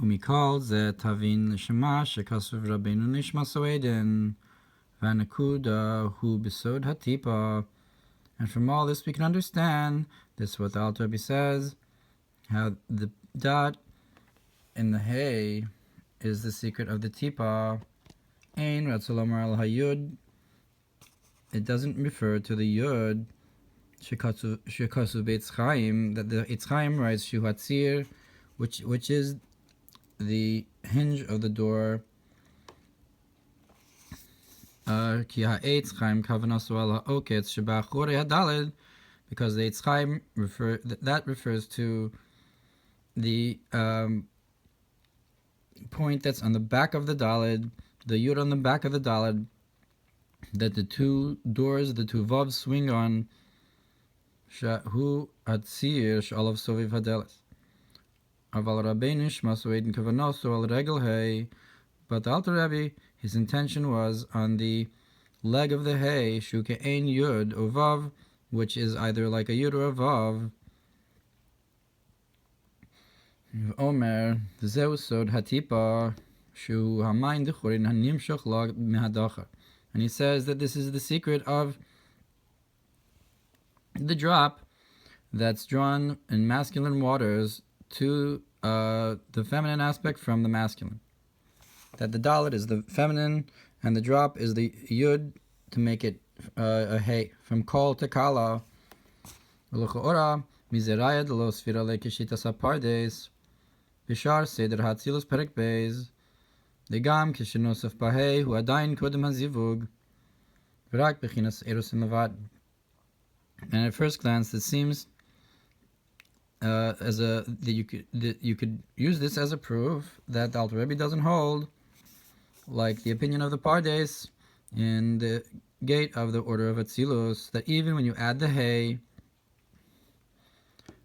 ומכל זה תבין לשמה שכסוף רבנו נשמע סועדן, והנקודה הוא בסוד הטיפה. And from all this we can understand, this is what the Alter Rebbe says, how the dot in the hay is the secret of the tipa. Ein Ratzalomar al Hayud. It doesn't refer to the Yud. Shekasu Beitz Chaim, that the Eitz Chaim writes Shu Hatzir, which is the hinge of the door. Ki ha'etz chaim kavanasu al ha'oketz sheba'achorei hadaled, because the Eitz Chaim that refers to the point that's on the back of the daled, the yud on the back of the daled, that the two doors, the two vavs swing on. Shahu atzir sh'alav soviv hadeles. Aval Rabbeinu shmasu eden kavanasu al regel hay. But the Alter Rebbe, his intention was on the leg of the hay, shu ke'ein yud or vav, which is either like a yud or a vav. Omer zeu sod hatipa shu hamayin dechurin hanimshach lag mehadacha. And he says that this is the secret of the drop that's drawn in masculine waters to the feminine aspect from the masculine. That the dalet is the feminine and the drop is the yud to make it a hay. From kol to kala. L'cha'ora mizerayad lo sfira lekeshitas apardes. Bishar seder hatzilus perek beis. Legam kishenosef bahei hu adayin kodem hazivug. V'rak bechinas erusim avad. And at first glance, it seems that you could use this as a proof that the Alter Rebbe doesn't hold, like the opinion of the Pardes in the gate of the order of Atzilus, that even when you add the hay,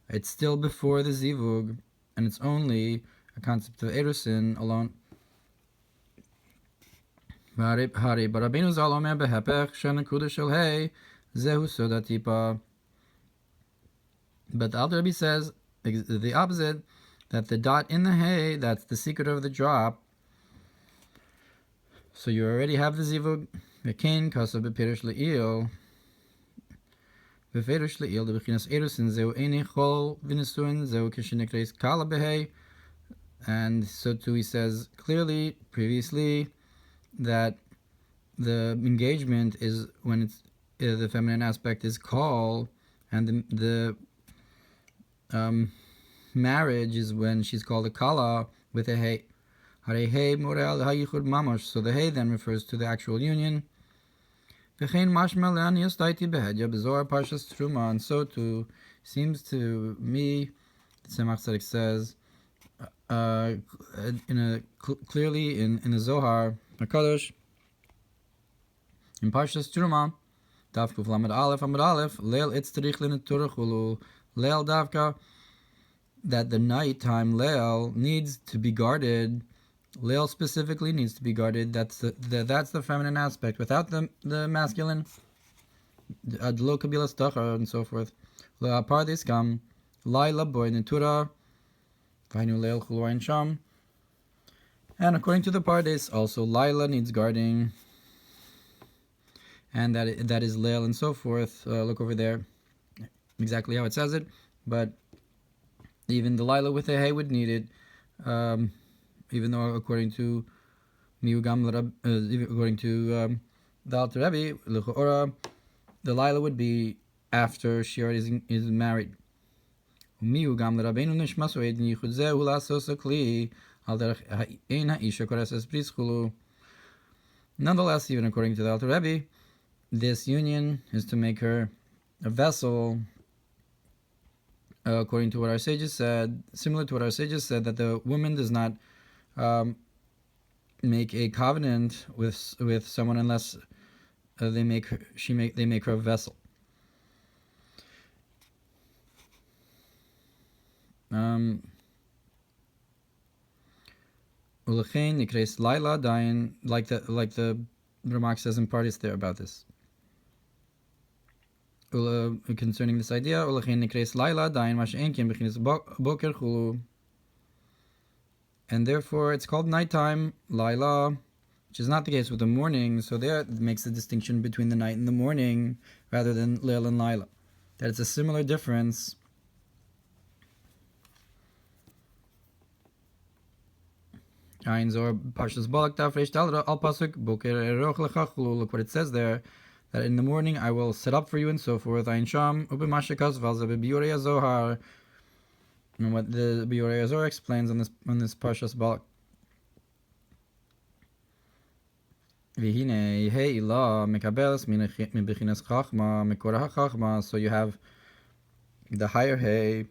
it's still before the zivug, and it's only a concept of erusin alone. But the Alter Rebbe says the opposite, that the dot in the hay, that's the secret of the drop. So you already have the zivug. V'kein kasav b'pirish le'il. B'pirish le'il, the b'chinas erusin, zeu eini chol v'nesuin, zeu kishenekreis kala b'hei. And so too he says clearly, previously, that the engagement is when it's the feminine aspect is kol, and the marriage is when she's called a kala with a hay. So the hay then refers to the actual union. And so too seems to me, Tzemach Tzedek says, clearly in the Zohar HaKadosh, in Parshas Truma, Daf Kuf Lamed Aleph Amud Aleph, Leil Itzterich L'Neturah Chulu, Leil Davka, that the nighttime Leil needs to be guarded. Leil specifically needs to be guarded. That's the feminine aspect. Without the masculine, Adlo Kabilas Tachar and so forth. La Pardes Kam, Laila Boy Neturah, Vainu Leil Chulu Sham. And according to the Pardes, also Laila needs guarding. And that is Leil and so forth. Look over there, exactly how it says it. But even the Lila with the hay would need it, even though according to according to the Alter Rebbe, the Lila would be after she already is married. Nonetheless, even according to the Alter Rebbe, this union is to make her a vessel, according to what our sages said, similar to what our sages said, that the woman does not make a covenant with someone unless they make her a vessel. Ulechein nikreis Laila dayin, like the remark says in parties there about this. Concerning this idea, Ulechein nikreis Laila dayin mashenkin b'chinas boker chulu. and therefore it's called nighttime, Laila, which is not the case with the morning. So there it makes the distinction between the night and the morning rather than Leil and Laila. That it's a similar difference. Look what it says there, that in the morning I will set up for you and so forth. And what the Biurei Zohar explains on this Parshas Balak. So you have the higher hay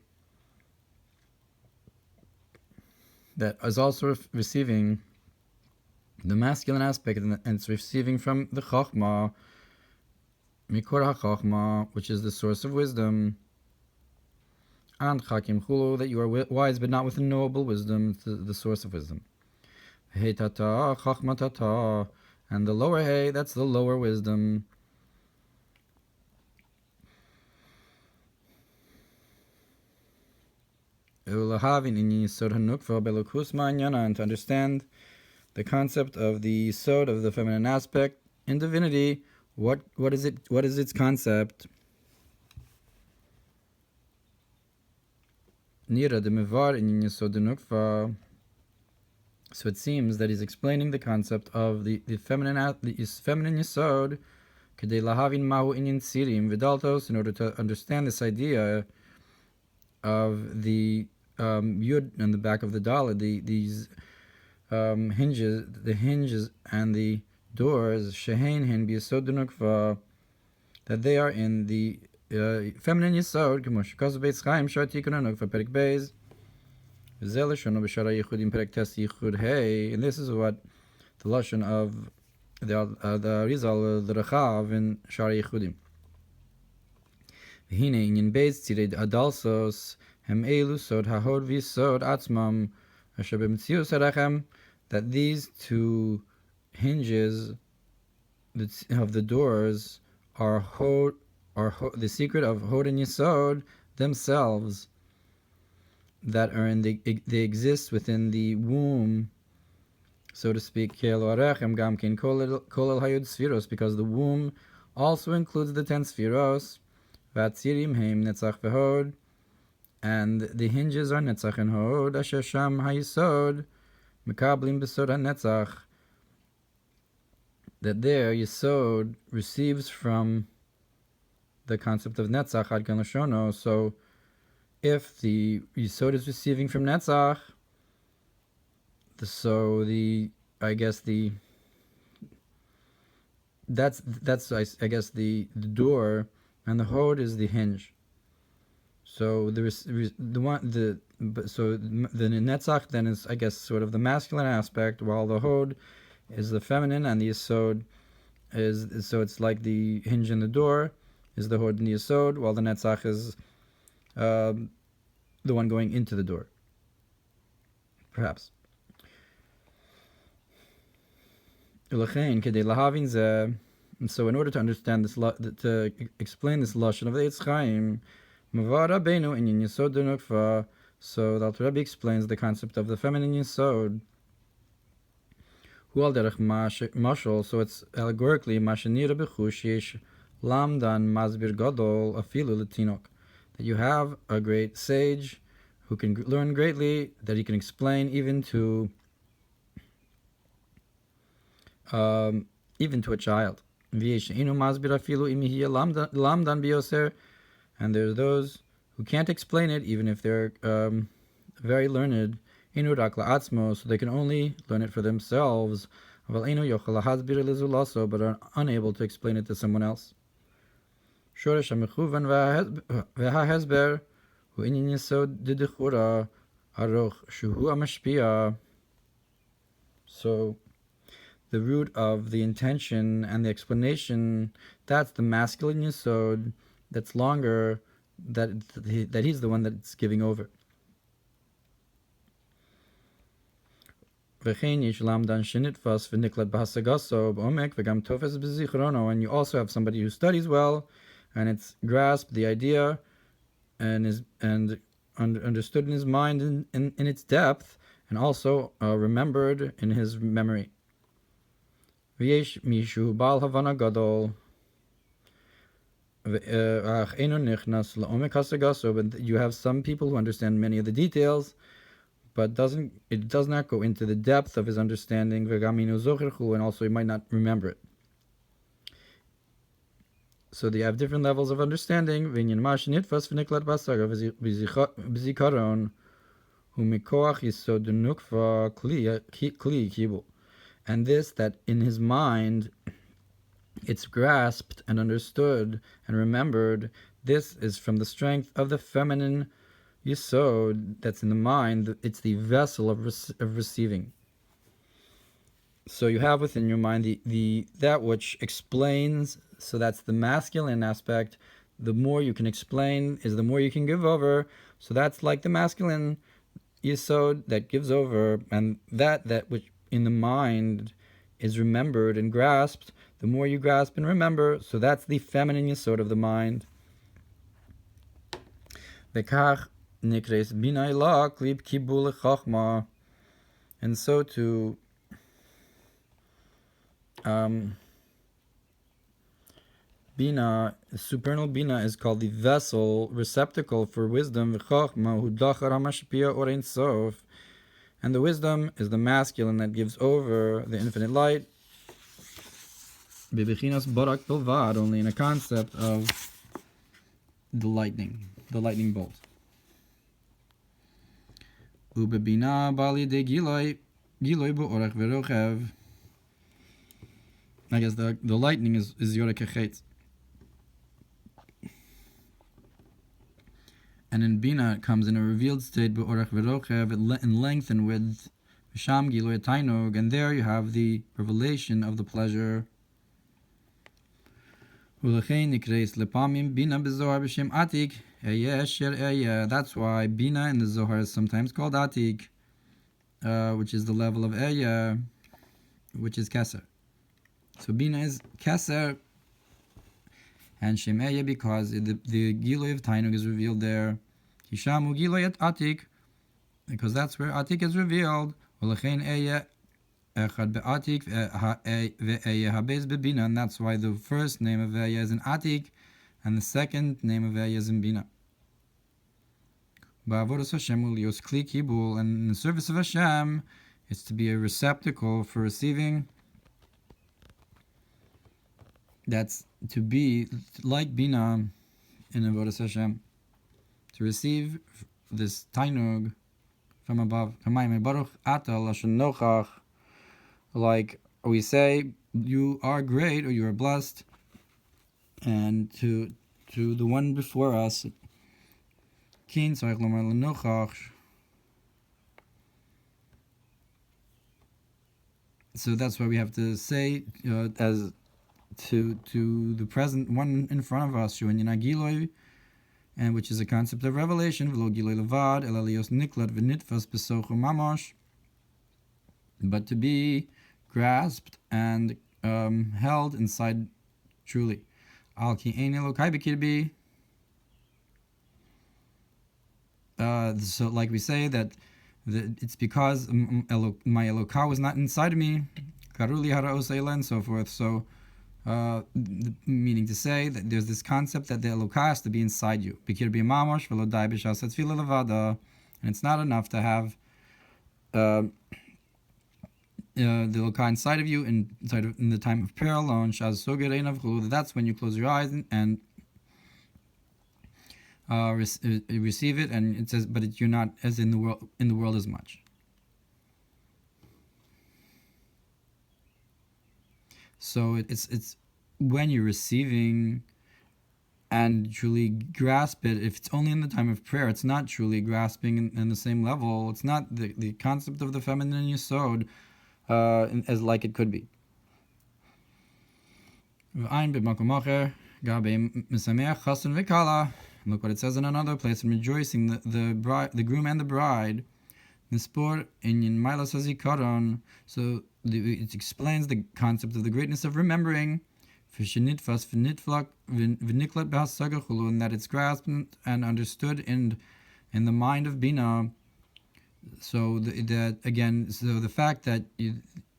that is also receiving the masculine aspect, and it's receiving from the Chachma, Mikor HaChachma, which is the source of wisdom, and Chakim Chulu, that you are wise but not with knowable wisdom, the source of wisdom. Hey Tata, Chachma Tata, and the lower hay, that's the lower wisdom. And to understand the concept of the Yisod of the feminine aspect in divinity, what is it? What is its concept? So it seems that he's explaining the concept of the feminine Yisod, in order to understand this idea of the Yud and the back of the Dalet, these hinges, the hinges and the doors, shehein hin b'yisod denukva, that they are in the feminine Yisod, because of Beis Chaim shar tikun denukva perik beis, v'zeh lashon b'shara yichudim perik tes yichud hey, and this is what the lashon of the Rizal, the Rechav in shar yichudim. V'hine inyan beis tzirei adalsos hem elu sod hahod v'yisod atzmam asher b'metzius harachem, that these two hinges of the doors are the secret of Hod and Yisod themselves, that are they exist within the womb, so to speak, because the womb also includes the 10 spheros, v'atzirim heim netzach v'hod, and the hinges are netzach and hod, asher sham ha'yisod mekablim b'sod ha'netzach, that there Yisod receives from the concept of Netzach ad kan lashono. So if the Yisod is receiving from Netzach, that's the door, and the Hod is the hinge. So the Netzach then is, I guess, sort of the masculine aspect, while the Hod is the feminine, and the Yisod is, so it's like the hinge in the door is the Hod and the Yisod, while the Netzach is the one going into the door, perhaps. And so in order to understand this, to explain this lashon of the Eitz Chaim, so the Alter Rebbe explains the concept of the feminine Yisod. So it's allegorically that you have a great sage who can learn greatly, that he can explain even to a child. And there's those who can't explain it even if they're very learned, so they can only learn it for themselves, but are unable to explain it to someone else. So the root of the intention and the explanation, that's the masculine Yisod, that's longer, that he's the one that's giving over. And you also have somebody who studies well, and it's grasped the idea and understood in his mind in its depth, and also remembered in his memory. V'yesh mishu bal havana gadol ach eino nichnas la'omek hasagaso, but you have some people who understand many of the details, but it does not go into the depth of his understanding, and also he might not remember it. So they have different levels of understanding. And this, that in his mind it's grasped and understood and remembered, this is from the strength of the feminine Yisod that's in the mind. It's the vessel of receiving. So you have within your mind the that which explains. So that's the masculine aspect. The more you can explain is the more you can give over. So that's like the masculine Yisod that gives over, and that which in the mind is remembered and grasped. The more you grasp and remember, so that's the feminine Yisod of the mind. V'kach nikres bina ila klib kibul chachma, and so to Bina, supernal Bina, is called the vessel, receptacle for wisdom. And the wisdom is the masculine that gives over the infinite light. Only in a concept of the lightning bolt. I guess the lightning is Yorek HaChetz. And in Bina it comes in a revealed state, be'orach v'rochev, in length and width, v'sham giloy tainog, and there you have the revelation of the pleasure. U'lechein nikreis lepamim bina bezohar b'shem atik, that's why Bina in the Zohar is sometimes called atik, which is the level of Eya, which is Keser. So Bina is Keser, and Shem Eya because the Giloy of Tainug is revealed there. Hishamu Giloy at Atik, because that's where Atik is revealed. Olachein Eya Echad be'Atik ve'Eya habez beBina, and that's why the first name of Eya is in Atik, and the second name of Eya is in Bina. Ba'avodas Hashem ulios kli kibul, and in the service of Hashem, it's to be a receptacle for receiving. That's to be like Bina in Avodas Hashem, to receive this tainug from above. Like we say, you are great or you are blessed, and to the one before us. So that's why we have to say as to the present one in front of us, and which is a concept of revelation, but to be grasped and held inside truly. So like we say that it's because my Elokah was not inside me, and so forth. So meaning to say that there's this concept that the Elokah has to be inside you. And it's not enough to have the Elokah inside of you in the time of prayer alone. That's when you close your eyes and receive it, and it says, but you're not as in the world as much. So it's when you're receiving and truly grasp it. If it's only in the time of prayer, it's not truly grasping in the same level. It's not the concept of the feminine yesod as like it could be. Look what it says in another place, in rejoicing the groom and the bride. So it explains the concept of the greatness of remembering, and that it's grasped and understood in the mind of Bina. So the fact that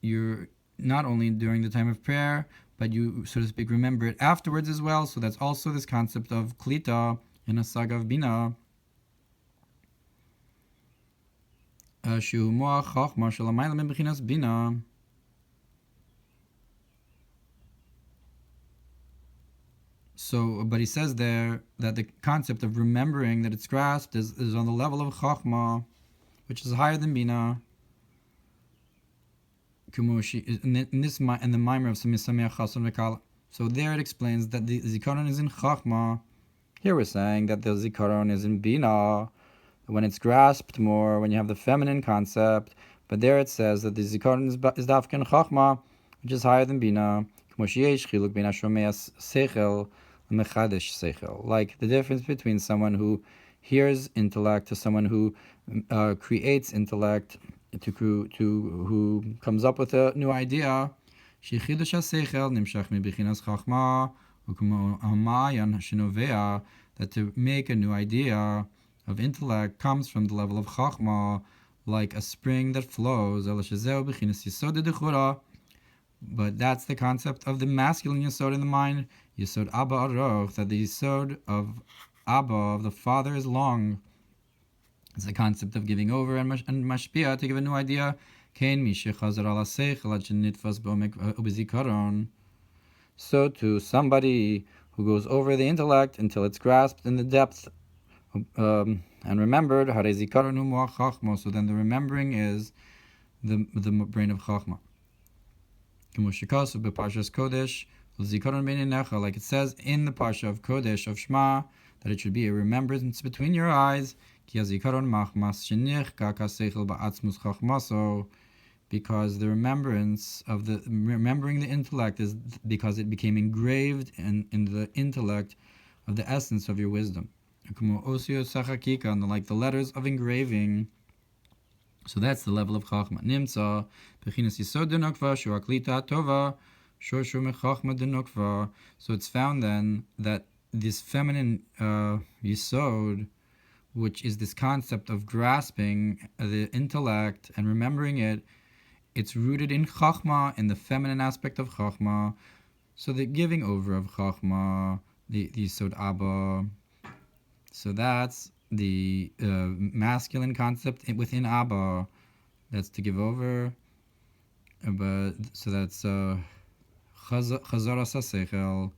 you're not only during the time of prayer, but you, so to speak, remember it afterwards as well. So that's also this concept of klita in a saga of bina. Shu moach chachma shelamayla min bechinas bina. So, but he says there that the concept of remembering that it's grasped is on the level of chachma, which is higher than bina. In the Mamar of Semisameach Chason Vekala. So there it explains that the zikaron is in chachma. Here we're saying that the zikaron is in bina, when it's grasped more, when you have the feminine concept. But there it says that the zikaron is dafka in chachma, which is higher than bina. Like the difference between someone who hears intellect to someone who creates intellect, who comes up with a new idea. That to make a new idea of intellect comes from the level of chachma, like a spring that flows. But that's the concept of the masculine yesod in the mind, yesod Abba Aroch, that the yesod of Abba, of the father, is long. It's the concept of giving over and mashpia, to give a new idea. So to somebody who goes over the intellect until it's grasped in the depth and remembered, so then the remembering is the brain of chachma. Like it says in the Parsha of Kodesh of Shema, that it should be a remembrance between your eyes, because the remembering the intellect is because it became engraved in the intellect of the essence of your wisdom. Like the letters of engraving. So that's the level of chachma. Nimtza bechinas yisod denokva shu aklita tova shoshu mechachma denokva. So it's found then that this feminine yisod, which is this concept of grasping the intellect and remembering it, it's rooted in chachma, in the feminine aspect of chachma. So the giving over of chachma, the yisod Abba. So that's the masculine concept within Abba, that's to give over. But so that's chazara sasechel.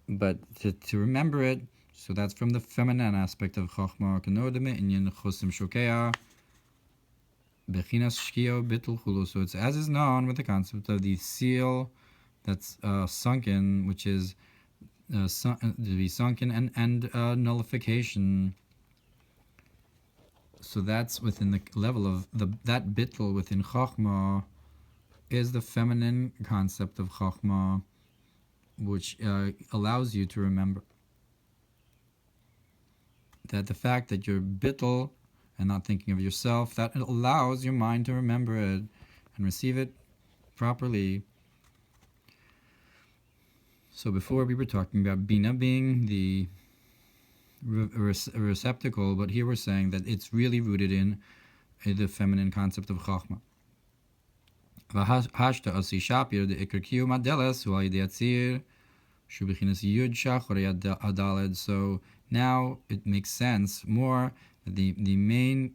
But to remember it, so that's from the feminine aspect of chachma. Kanodeme inyan chosim shokea bechinas shkio bitul chulu. So it's as is known with the concept of the seal that's sunken, which is to be sunken and nullification. So that's within the level of that bittul within chachma is the feminine concept of chachma, which allows you to remember. That the fact that you're bittul and not thinking of yourself, that allows your mind to remember it and receive it properly. So before we were talking about bina being the receptacle, but here we're saying that it's really rooted in the feminine concept of chachma. So now it makes sense more that the main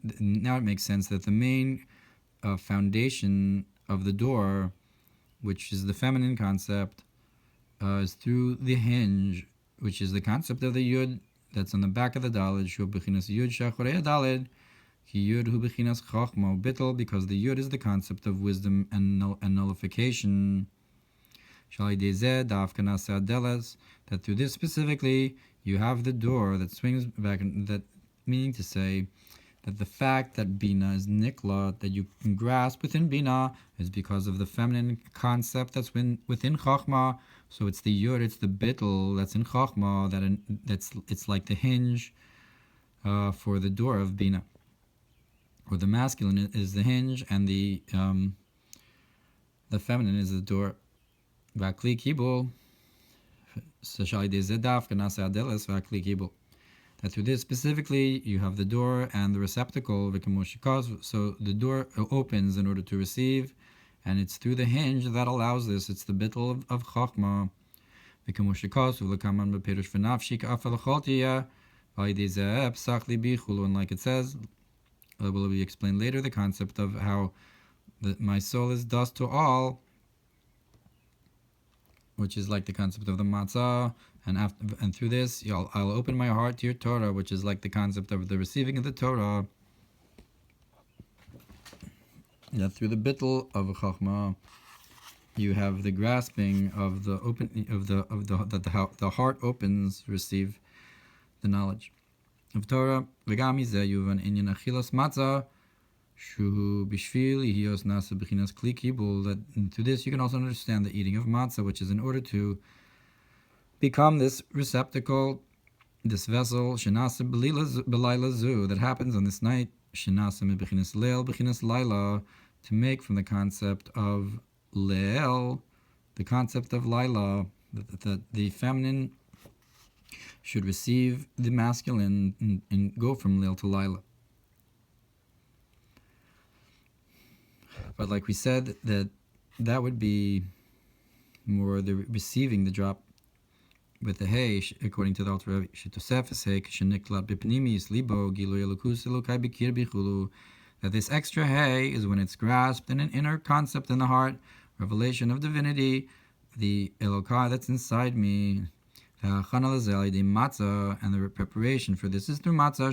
foundation of the door, which is the feminine concept, is through the hinge, which is the concept of the yud that's on the back of the daled. Shu bechinas yud shachorei daled, ki yud hu bechinas chachma bittul, because the yud is the concept of wisdom and nullification. Shalai dezeh daf kanasa deles, that through this specifically you have the door that swings back, and that meaning to say that the fact that bina is nikla, that you can grasp within bina, is because of the feminine concept that's within chachma. So it's the yud, it's the bittul that's in chachma, it's like the hinge for the door of bina, or the masculine is the hinge and the feminine is the door. Vakli kibul, that that through this specifically you have the door and the receptacle, so the door opens in order to receive, and it's through the hinge that allows this. It's the bittul of Chachma. And like it says, will be explained later, the concept of how my soul is dust to all, which is like the concept of the matzah, and through this I'll open my heart to your Torah, which is like the concept of the receiving of the Torah. That through the bittul of Chachma, you have the grasping of the that the heart opens to receive the knowledge of Torah. That through this you can also understand the eating of matzah, which is in order to become this receptacle, this vessel, that happens on this night, to make from the concept of Leil, the concept of Laila, that the feminine should receive the masculine and go from Leil to Laila. But like we said, that would be more the receiving the drop with the hay, according to the Alter Rebbe, that this extra hay is when it's grasped in an inner concept in the heart, revelation of divinity, the Elokai that's inside me, and the preparation for this is through matzah,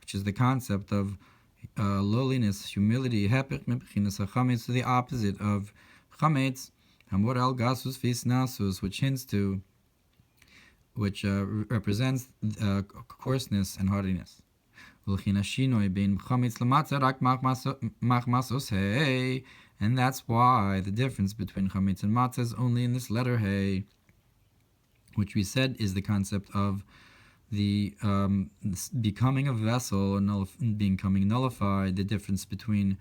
which is the concept of lowliness, humility, to the opposite of chametz, which represents coarseness and hardiness. And that's why the difference between chametz and matzah is only in this letter hey, which we said is the concept of the becoming a vessel and becoming nullified, the difference between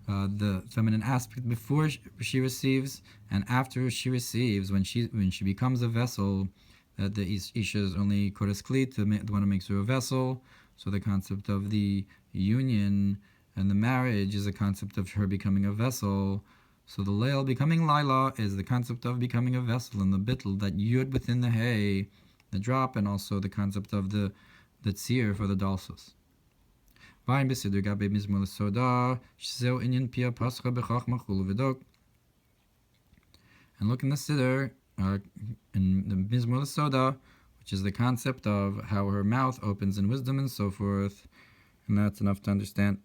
the feminine aspect before she receives and after she receives, when she becomes a vessel, that the isha is only kodes kli, the one who makes her a vessel. So the concept of the union and the marriage is a concept of her becoming a vessel. So the leil becoming Laila is the concept of becoming a vessel, and the bittul, that yud within the hay, the drop, and also the concept of the tzir for the dalsos. And look in the siddur, in the Mizmor Soda, which is the concept of how her mouth opens in wisdom and so forth. And that's enough to understand.